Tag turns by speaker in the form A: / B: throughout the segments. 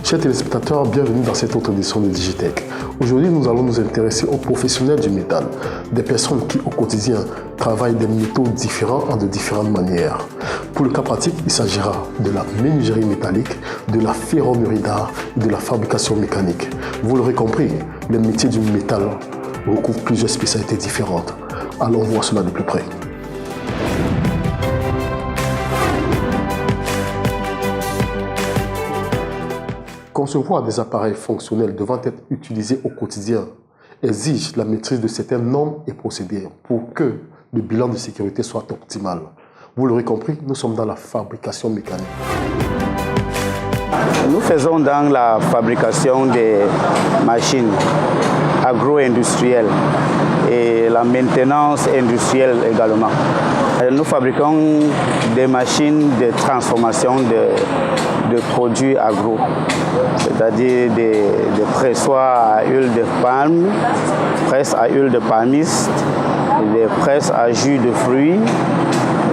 A: Chers téléspectateurs, bienvenue dans cette autre édition de Digitech. Aujourd'hui, nous allons nous intéresser aux professionnels du métal, des personnes qui au quotidien travaillent des métaux différents en de différentes manières. Pour le cas pratique, il s'agira de la menuiserie métallique, de la ferronnerie d'art et de la fabrication mécanique. Vous l'aurez compris, les métiers du métal recouvrent plusieurs spécialités différentes. Allons voir cela de plus près. Concevoir des appareils fonctionnels devant être utilisés au quotidien exige la maîtrise de certaines normes et procédés pour que le bilan de sécurité soit optimal. Vous l'aurez compris, nous sommes dans la fabrication mécanique.
B: Nous faisons dans la fabrication des machines agro-industrielles et la maintenance industrielle également. Nous fabriquons des machines de transformation de produits agro, c'est-à-dire des pressoirs à huile de palme, presses à huile de palmiste, des presses à jus de fruits,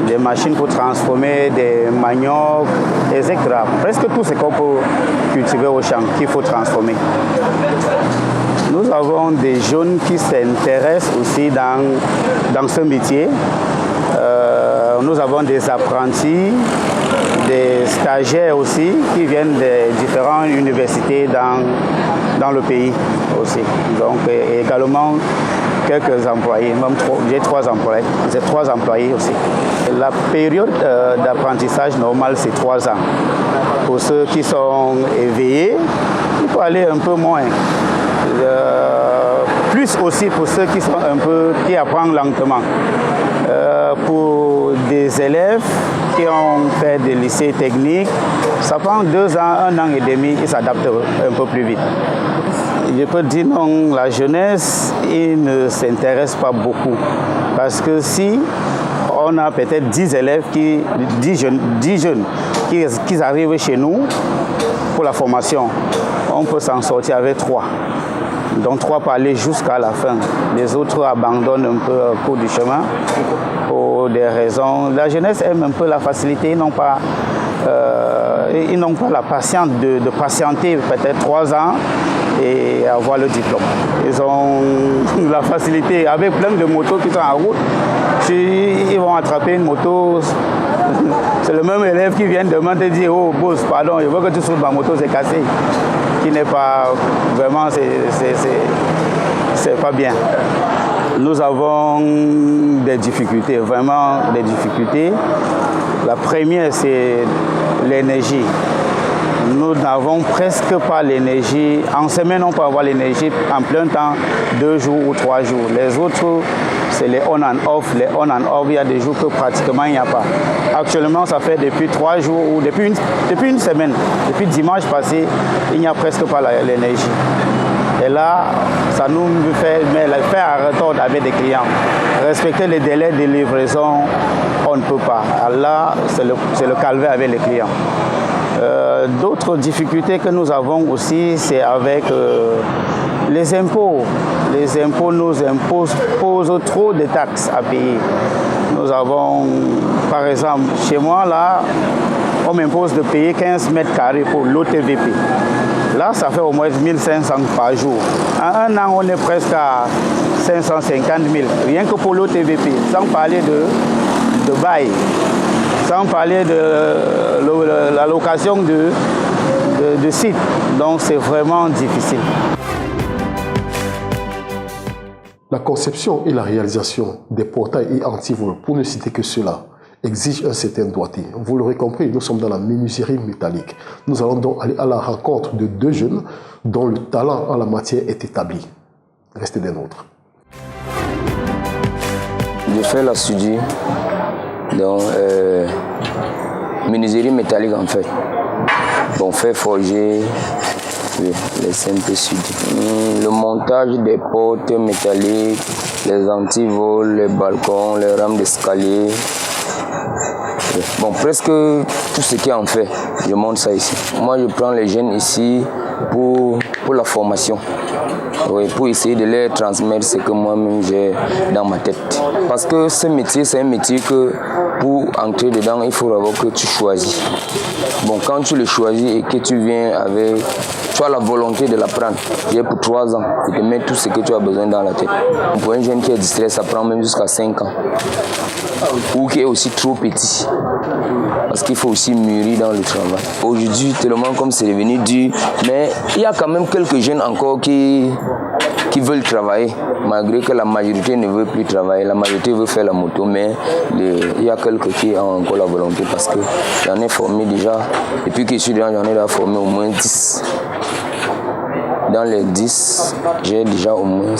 B: des machines pour transformer des maniocs, etc. Presque tout ce qu'on peut cultiver au champ, qu'il faut transformer. Nous avons des jeunes qui s'intéressent aussi dans ce métier. Nous avons des apprentis, des stagiaires aussi qui viennent des différentes universités dans le pays aussi. Donc également quelques employés, même j'ai 3 employés. J'ai 3 employés aussi. La période d'apprentissage normale, c'est 3 ans. Pour ceux qui sont éveillés, il faut aller un peu moins. Plus aussi pour ceux qui apprennent lentement. Pour des élèves qui ont fait des lycées techniques, ça prend 2 ans, 1 an et demi, ils s'adaptent un peu plus vite. Je peux dire non, la jeunesse, ils ne s'intéressent pas beaucoup. Parce que si on a peut-être 10 élèves, 10 jeunes qui arrivent chez nous pour la formation, on peut s'en sortir avec 3. Donc 3 pour aller jusqu'à la fin. Les autres abandonnent un peu au cours du chemin pour des raisons. La jeunesse aime un peu la facilité, ils n'ont pas la patience de patienter peut-être 3 ans et avoir le diplôme. Ils ont la facilité, avec plein de motos qui sont en route, ils vont attraper une moto. C'est le même élève qui vient demander, dire, oh boss, pardon, je veux que tu soudes ma moto, c'est cassé. Qui n'est pas vraiment, c'est pas bien. Nous avons des difficultés, vraiment des difficultés. La première, c'est l'énergie. Nous n'avons presque pas l'énergie. En semaine, on peut avoir l'énergie en plein temps, 2 jours ou 3 jours. Les autres, c'est les on and off. Les on and off, il y a des jours que pratiquement il n'y a pas. Actuellement, ça fait depuis 3 jours ou depuis une semaine, depuis dimanche passé, il n'y a presque pas l'énergie. Et là, ça nous fait à retordre avec des clients. Respecter les délais de livraison, on ne peut pas. Là, c'est le calvaire avec les clients. D'autres difficultés que nous avons aussi, c'est avec les impôts. Les impôts nous posent trop de taxes à payer. Nous avons, par exemple, chez moi, là, on m'impose de payer 15 mètres carrés pour l'OTVP. Là, ça fait au moins 1500 par jour. En un an, on est presque à 550 000, rien que pour l'OTVP, sans parler de bail, sans parler de la location de site. Donc, c'est vraiment difficile.
A: La conception et la réalisation des portails et antivols, pour ne citer que cela, exige un certain doigté. Vous l'aurez compris, nous sommes dans la menuiserie métallique. Nous allons donc aller à la rencontre de 2 jeunes dont le talent en la matière est établi. Restez des nôtres.
C: Je fais la soudure, donc menuiserie métallique en fait. Bon, faire forger les simples soudures. Le montage des portes métalliques, les antivols, les balcons, les rames d'escalier. Bon, presque tout ce qui en fait, je montre ça ici. Moi, je prends les jeunes ici pour pour la formation. Oui, pour essayer de leur transmettre ce que moi-même j'ai dans ma tête. Parce que ce métier, c'est un métier que pour entrer dedans, il faut d'abord que tu choisis. Bon, quand tu le choisis et que tu viens avec... Tu as la volonté de l'apprendre. J'ai pour 3 ans, et de mettre tout ce que tu as besoin dans la tête. Pour un jeune qui est distrait, ça prend même jusqu'à 5 ans. Ou qui est aussi trop petit. Parce qu'il faut aussi mûrir dans le travail. Aujourd'hui, tellement comme c'est devenu dur, mais il y a quand même quelques jeunes encore qui veulent travailler, malgré que la majorité ne veut plus travailler. La majorité veut faire la moto, mais il y a quelques qui ont encore la volonté parce que j'en ai formé déjà. Depuis que je suis dedans, j'en ai déjà formé au moins 10. Dans les 10, j'ai déjà au moins...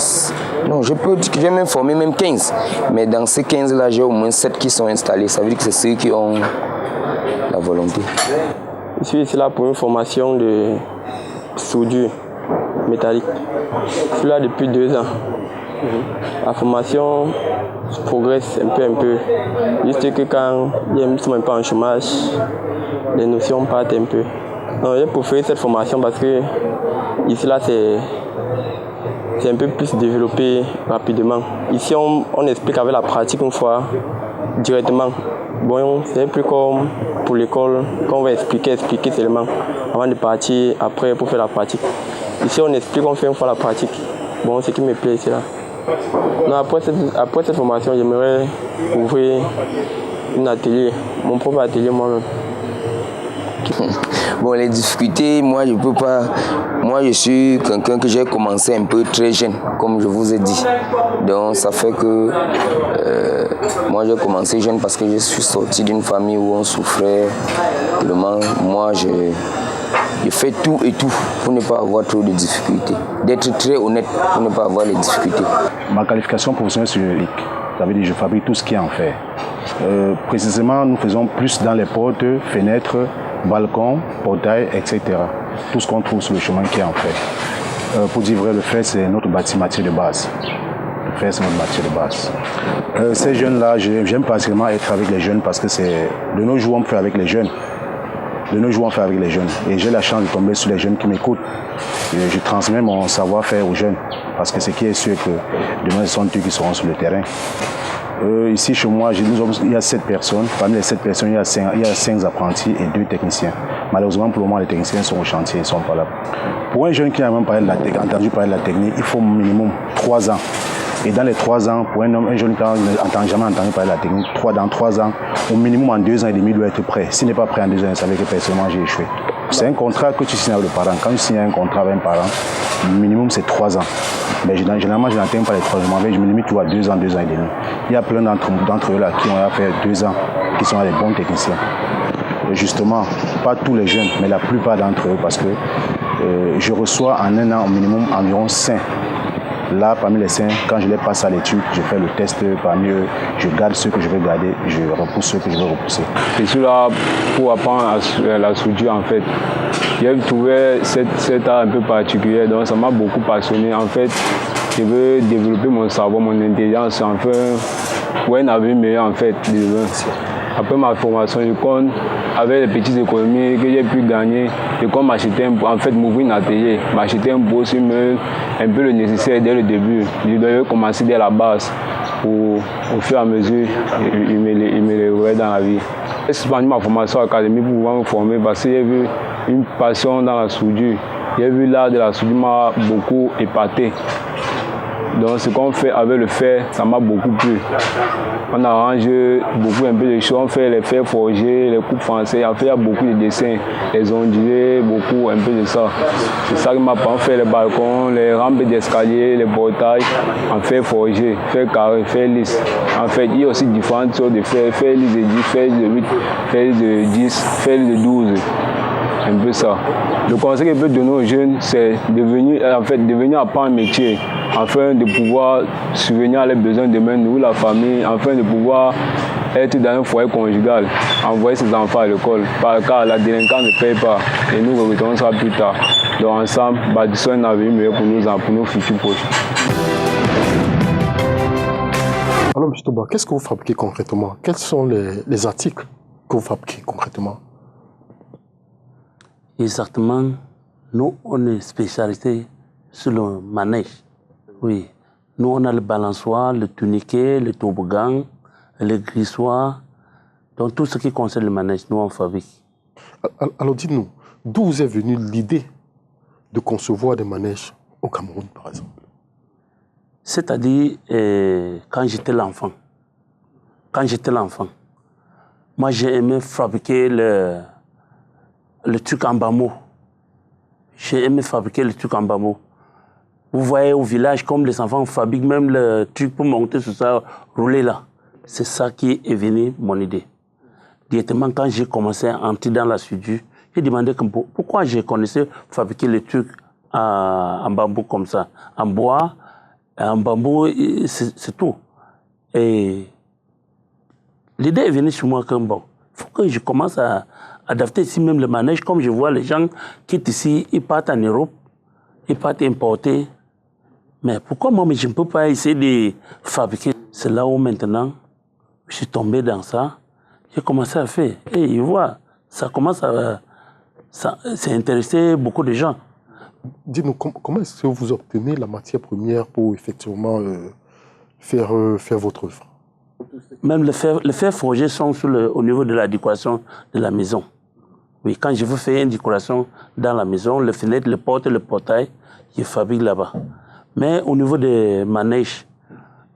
C: Non, je peux dire que j'ai même formé même 15. Mais dans ces 15-là, j'ai au moins 7 qui sont installés. Ça veut dire que c'est ceux qui ont la volonté.
D: Je suis ici là pour une formation de soudure métallique. Je suis là depuis 2 ans. La formation progresse un peu. Juste que quand je ne suis même pas en chômage, les notions partent un peu. J'ai préféré cette formation parce que ici là c'est un peu plus développé rapidement. Ici on explique avec la pratique une fois directement. Bon, c'est plus comme pour l'école, qu'on va expliquer seulement avant de partir après pour faire la pratique. Ici on explique, on fait une fois la pratique. Bon, ce qui me plaît ici là. Non, après cette formation, j'aimerais ouvrir un atelier, mon propre atelier moi-même.
C: Bon, les difficultés, moi je peux pas. Moi je suis quelqu'un que j'ai commencé un peu très jeune, comme je vous ai dit. Donc ça fait que moi j'ai commencé jeune parce que je suis sorti d'une famille où on souffrait tellement. Moi je fais tout et tout pour ne pas avoir trop de difficultés. D'être très honnête pour ne pas avoir les difficultés.
E: Ma qualification professionnelle c'est juridique. Ça veut dire que je fabrique tout ce qui est en fer. Précisément, nous faisons plus dans les portes, fenêtres, balcons, portails, etc. Tout ce qu'on trouve sur le chemin qui est en fer. Pour dire vrai, le fer, c'est notre matière de base. Le fer, c'est notre matière de base. Ces jeunes-là, j'aime particulièrement être avec les jeunes parce que c'est de nos jours, on fait avec les jeunes. De nos jours, on fait avec les jeunes. Et j'ai la chance de tomber sur les jeunes qui m'écoutent. Je transmets mon savoir-faire aux jeunes. Parce que ce qui est sûr que demain, ce sont eux qui seront sur le terrain. Ici, chez moi, il y a 7 personnes. Parmi les 7 personnes, il y a 5 apprentis et 2 techniciens. Malheureusement, pour le moment, les techniciens sont au chantier, ils ne sont pas là. Pour un jeune qui n'a même entendu parler de la technique, il faut au minimum 3 ans. Et dans les 3 ans, pour un jeune qui n'a jamais entendu parler de la technique, dans 3 ans, au minimum en 2 ans et demi, il doit être prêt. S'il n'est pas prêt en 2 ans, ça veut dire que personnellement, j'ai échoué. C'est un contrat que tu signes avec le parent. Quand tu signes un contrat avec un parent, le minimum c'est 3 ans. Mais généralement, je n'atteins pas les 3 ans. Je me limite à 2 ans, 2 ans et demi. Il y a plein d'entre eux là qui ont fait 2 ans, qui sont des bons techniciens. Et justement, pas tous les jeunes, mais la plupart d'entre eux, parce que je reçois en un an au minimum environ 5. Là, parmi les 5, quand je les passe à l'étude, je fais le test parmi eux, je garde ceux que je veux garder, je repousse ceux que je veux repousser.
F: Je suis là pour apprendre la soudure en fait. J'ai trouvé cet art un peu particulier, donc ça m'a beaucoup passionné. En fait, je veux développer mon cerveau, mon intelligence, enfin, pour un avenir meilleur en fait. Après ma formation, je compte, avec les petites économies que j'ai pu gagner, je compte m'acheter m'ouvrir un atelier, m'acheter un beau immeuble, un peu le nécessaire dès le début. Je devais commencer dès la base pour, au fur et à mesure, il me lèverait dans la vie. J'ai suspendu ma formation académique pour pouvoir me former parce que j'ai vu une passion dans la soudure. J'ai vu l'art de la soudure m'a beaucoup épaté. Donc ce qu'on fait avec le fer, ça m'a beaucoup plu. On arrange un peu de choses, on fait les fers forgés, les coupes françaises, en fait il y a beaucoup de dessins, les ondulés, beaucoup un peu de ça. C'est ça qui m'a pas fait les balcons, les rampes d'escalier, les portails, en fer forgé, fer carré, fer lisse. En fait il y a aussi différentes sortes de fer, fer lisse de 10, fer de 8, fer de 10, fer de 12. Un peu ça. Le conseil que je peux donner aux jeunes, c'est de venir apprendre un métier, afin de pouvoir subvenir à leurs besoins de demain, nous, la famille, afin de pouvoir être dans un foyer conjugal, envoyer ses enfants à l'école, car la délinquance ne paye pas, et nous regrettons ça plus tard. Donc ensemble, bâtissons un avenir meilleur pour nos futurs proches.
A: Alors, M. Toba, qu'est-ce que vous fabriquez concrètement? Quels sont les articles que vous fabriquez concrètement?
G: Exactement, Nous, on est spécialisé sur le manège. Oui. Nous, on a le balançoire, le tourniquet, le toboggan, le glissoire. Donc, tout ce qui concerne le manège, nous, on fabrique.
A: Alors, dites-nous, d'où vous est venue l'idée de concevoir des manèges au Cameroun, par exemple?
G: C'est-à-dire, quand j'étais l'enfant, moi, j'ai aimé fabriquer le truc en bambou. J'ai aimé fabriquer le truc en bambou. Vous voyez au village, comme les enfants fabriquent même le truc pour monter sur ça, rouler là. C'est ça qui est venu mon idée. Directement, quand j'ai commencé à entrer dans la soudure, j'ai demandé pourquoi je connaissais fabriquer les trucs en bambou comme ça. En bois, en bambou, c'est tout. Et l'idée est venue sur moi comme bon, il faut que je commence à adapter ici même le manège, comme je vois les gens qui sont ici, ils partent en Europe, ils partent importer. Mais pourquoi moi, je ne peux pas essayer de fabriquer? C'est là où maintenant, je suis tombé dans ça. J'ai commencé à faire. Et ils voient, ça commence à intéresser beaucoup de gens.
A: Dites-nous, comment est-ce que vous obtenez la matière première pour effectivement faire votre œuvre?
G: Même le fer forgé sont au niveau de la décoration de la maison. Oui, quand je veux faire une décoration dans la maison, les fenêtres, les portes, le portail, je fabrique là-bas. Mais au niveau des manèges,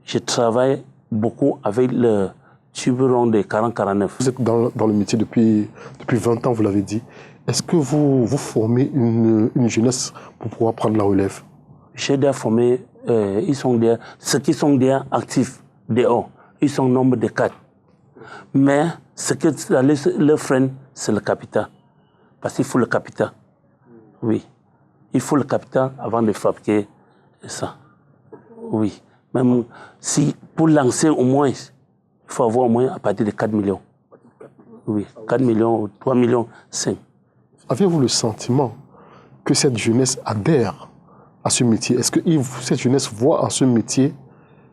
G: je travaille beaucoup avec le tube rond de 40-49.
A: Vous êtes dans le métier depuis 20 ans, vous l'avez dit. Est-ce que vous formez une jeunesse pour pouvoir prendre la relève?
G: J'ai déjà formé, ceux qui sont déjà actifs dehors, ils sont au nombre de 4. Mais ce que leur freine, c'est le capital. Parce qu'il faut le capital. Oui. Il faut le capital avant de fabriquer ça. Oui. Même si pour lancer au moins, il faut avoir au moins à partir de 4 millions. Oui. 4 millions, 3 millions, 5.
A: Avez-vous le sentiment que cette jeunesse adhère à ce métier? Est-ce que cette jeunesse voit en ce métier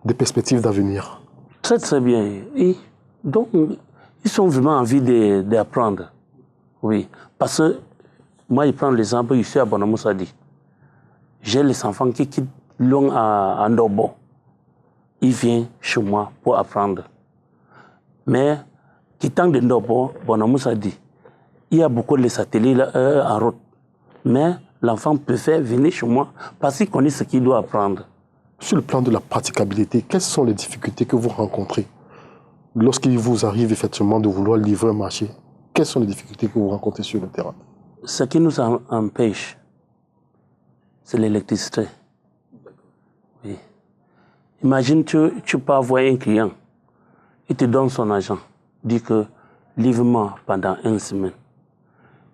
A: des perspectives d'avenir?
G: Très très bien. Et donc, ils ont vraiment envie d'apprendre. Oui. Parce que moi, je prends l'exemple ici à Bonamoussadi. J'ai les enfants qui quittent Lyon à Ndobo. Ils viennent chez moi pour apprendre. Mais, quittant de Ndobo, Bonamoussadi, il y a beaucoup de satellites en route. Mais l'enfant préfère venir chez moi parce qu'il connaît ce qu'il doit apprendre.
A: Sur le plan de la praticabilité, quelles sont les difficultés que vous rencontrez lorsqu'il vous arrive effectivement de vouloir livrer un marché? Quelles sont les difficultés que vous rencontrez sur le terrain?
G: Ce qui nous empêche, c'est l'électricité. Oui. Imagine, tu peux avoir un client, il te donne son argent, dit que livre-moi pendant 1 semaine.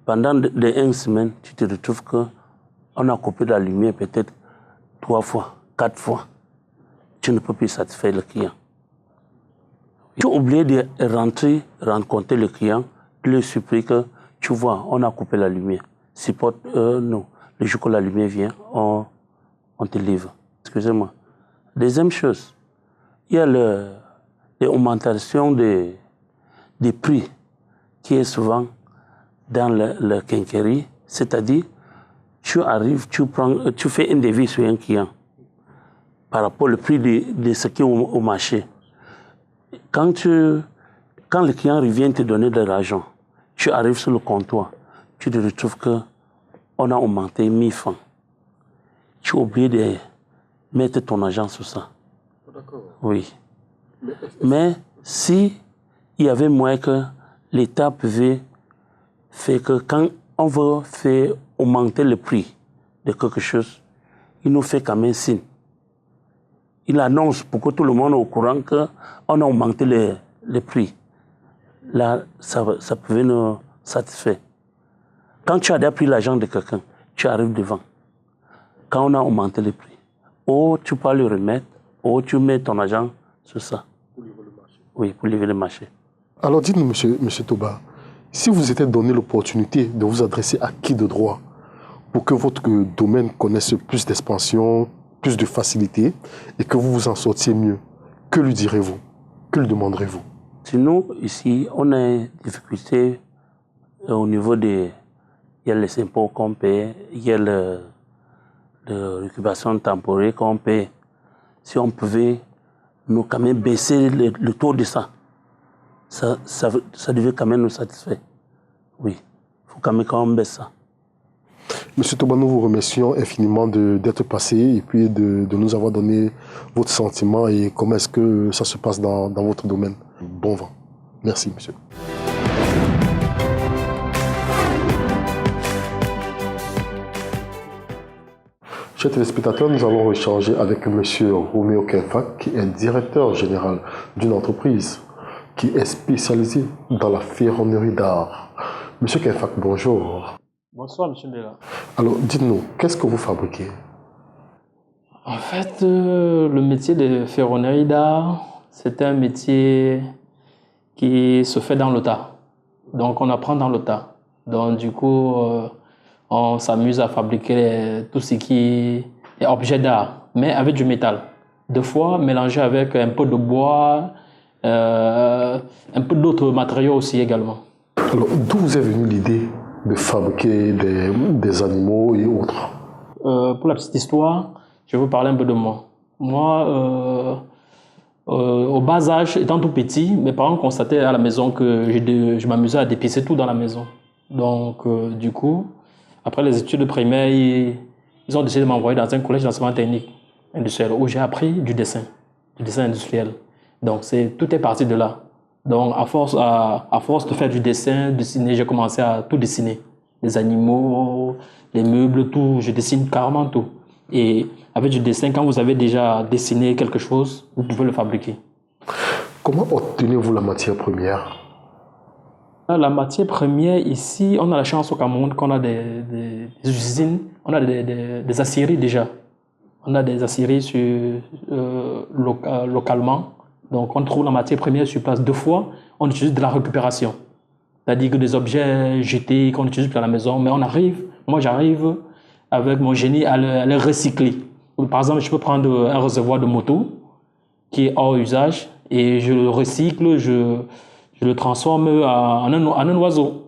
G: Pendant une semaine, tu te retrouves qu'on a coupé la lumière peut-être 3 fois, 4 fois. Tu ne peux plus satisfaire le client. Tu es obligé de rentrer, rencontrer le client, le supplier que tu vois, on a coupé la lumière. Supporte, non. Le jour que la lumière vient, on te livre. Excusez-moi. Deuxième chose, il y a l'augmentation des prix qui est souvent dans le quincaillerie, c'est-à-dire tu arrives, tu fais un devis sur un client par rapport au prix de ce qui est au marché. Quand le client revient te donner de l'argent, tu arrives sur le comptoir, tu te retrouves qu'on a augmenté 1000 francs. Tu es obligé de mettre ton argent sur ça. D'accord. Oui. Mais si il y avait moyen que l'État pouvait faire que quand on veut faire augmenter le prix de quelque chose, il nous fait quand même signe. Il annonce pour que tout le monde est au courant qu'on a augmenté le prix. Là, ça pouvait nous satisfaire. Quand tu as déjà pris l'argent de quelqu'un, tu arrives devant. Quand on a augmenté le prix, ou tu peux le remettre, ou tu mets ton argent sur ça. Pour livrer le marché. Oui, pour livrer le marché.
A: Alors dites-nous, monsieur Toba, si vous étiez donné l'opportunité de vous adresser à qui de droit pour que votre domaine connaisse plus d'expansion, plus de facilité et que vous vous en sortiez mieux, que lui direz-vous? Que lui demanderez-vous?
G: Sinon, ici, on a une difficulté au niveau des il y a les impôts qu'on paie, il y a le récupération temporaire qu'on paie. Si on pouvait nous quand même baisser le taux de ça devait quand même nous satisfaire. Oui, il faut quand même qu'on baisse ça.
A: Monsieur Toba, nous vous remercions infiniment d'être passé et puis de nous avoir donné votre sentiment et comment est-ce que ça se passe dans votre domaine. Bon vent. Merci, monsieur. Chers téléspectateurs, nous allons échanger avec monsieur Roméo Kenfak, qui est directeur général d'une entreprise qui est spécialisée dans la ferronnerie d'art. Monsieur Kenfak, bonjour.
H: Bonsoir, monsieur Bella.
A: Alors, dites-nous, qu'est-ce que vous fabriquez?
H: En fait, le métier de ferronnerie d'art, c'est un métier qui se fait dans le tas. Donc, on apprend dans le tas. Donc, du coup, on s'amuse à fabriquer tout ce qui est objet d'art, mais avec du métal. Des fois, mélangé avec un peu de bois, un peu d'autres matériaux aussi également.
A: Alors, d'où vous est venue l'idée de fabriquer des animaux et autres?
H: Pour la petite histoire, je vais vous parler un peu de moi. Moi, au bas âge, étant tout petit, mes parents constataient à la maison que je m'amusais à dépisser tout dans la maison. Donc, du coup, après les études primaires, ils ont décidé de m'envoyer dans un collège d'enseignement technique industriel où j'ai appris du dessin industriel. Donc, tout est parti de là. Donc, à force de faire du dessin, dessiner, j'ai commencé à tout dessiner. Les animaux, les meubles, tout. Je dessine carrément tout. Et avec du dessin, quand vous avez déjà dessiné quelque chose, vous pouvez le fabriquer.
A: Comment obtenez-vous la matière première?
H: La matière première, ici, on a la chance au Cameroun qu'on a des usines, on a des aciéries déjà. On a des aciéries localement. Donc, on trouve la matière première sur place. Deux fois, on utilise de la récupération. C'est-à-dire que des objets jetés qu'on utilise plus à la maison, mais moi j'arrive avec mon génie à les recycler. Par exemple, je peux prendre un réservoir de moto qui est hors usage et je le recycle, je le transforme en un oiseau.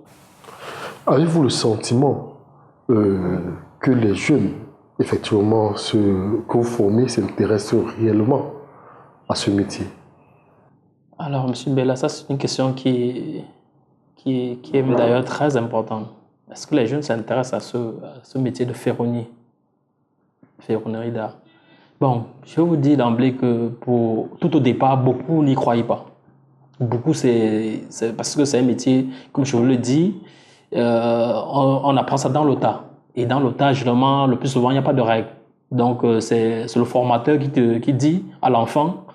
A: Avez-vous le sentiment que les jeunes, effectivement, que vous formez, s'intéressent réellement à ce métier?
H: Alors, M. Bella, ça c'est une question qui est d'ailleurs très importante. Est-ce que les jeunes s'intéressent à ce métier de ferronnerie d'art? Bon, je vais vous dire d'emblée que tout au départ, beaucoup n'y croyaient pas. Beaucoup, c'est parce que c'est un métier, comme je vous le dis, on apprend ça dans le tas. Et dans le tas, généralement, le plus souvent, il n'y a pas de règles. Donc, c'est le formateur qui dit à l'enfant,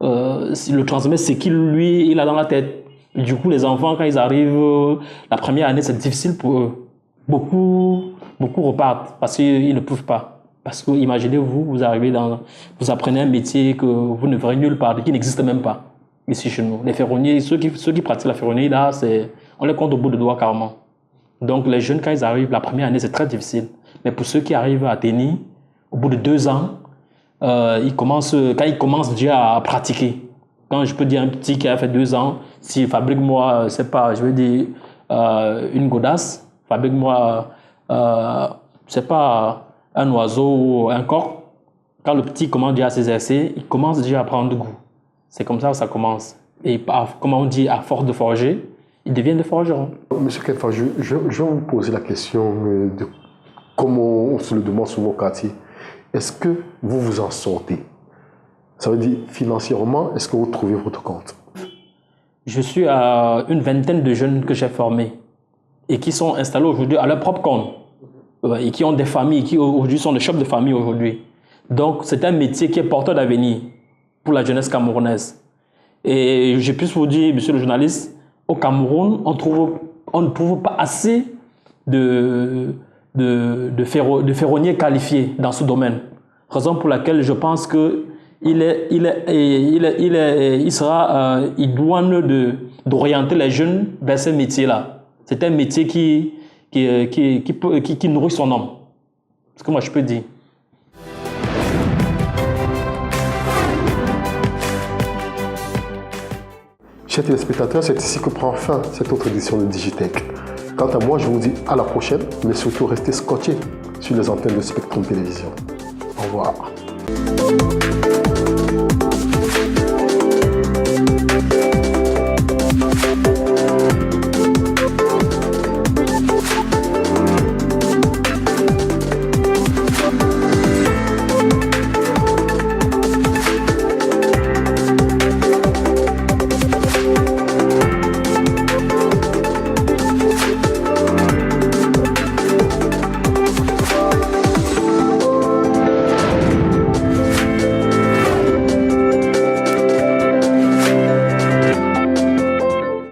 H: il le transmet ce qu'il a dans la tête. Et du coup, les enfants, quand ils arrivent, la première année, c'est difficile pour eux. Beaucoup repartent parce qu'ils ne peuvent pas. Parce que, imaginez-vous, vous apprenez un métier que vous ne verrez nulle part, qui n'existe même pas ici chez nous. Les ferronniers, ceux qui pratiquent la ferronnerie, là, on les compte au bout de doigts carrément. Donc, les jeunes, quand ils arrivent, la première année, c'est très difficile. Mais pour ceux qui arrivent à tenir, au bout de 2 ans, quand ils commencent déjà à pratiquer. Quand je peux dire un petit qui a fait 2 ans, s'il fabrique moi, une godasse, fabrique-moi, un oiseau ou un coq. Quand le petit commence déjà à s'exercer, il commence déjà à prendre goût. C'est comme ça que ça commence. Et comme on dit, à force de forger, ils deviennent des forgerons.
A: Monsieur Kenfak, je vais vous poser la question de comment on se le demande sur vos quartiers. Est-ce que vous vous en sortez? Ça veut dire financièrement, est-ce que vous trouvez votre compte?
H: Je suis à une vingtaine de jeunes que j'ai formés et qui sont installés aujourd'hui à leur propre compte et qui ont des familles, qui aujourd'hui sont des chefs de famille aujourd'hui. Donc c'est un métier qui est porteur d'avenir pour la jeunesse camerounaise. Et je peux vous dire, monsieur le journaliste, au Cameroun, on ne trouve pas assez de ferronniers qualifiés dans ce domaine. Raison pour laquelle je pense que il doit d'orienter les jeunes vers ce métier-là. C'est un métier qui nourrit son homme. C'est ce que moi je peux dire.
A: Chers téléspectateurs, c'est ici que prend fin cette autre édition de Digitech. Quant à moi, je vous dis à la prochaine, mais surtout restez scotchés sur les antennes de Spectrum Télévision. Au revoir.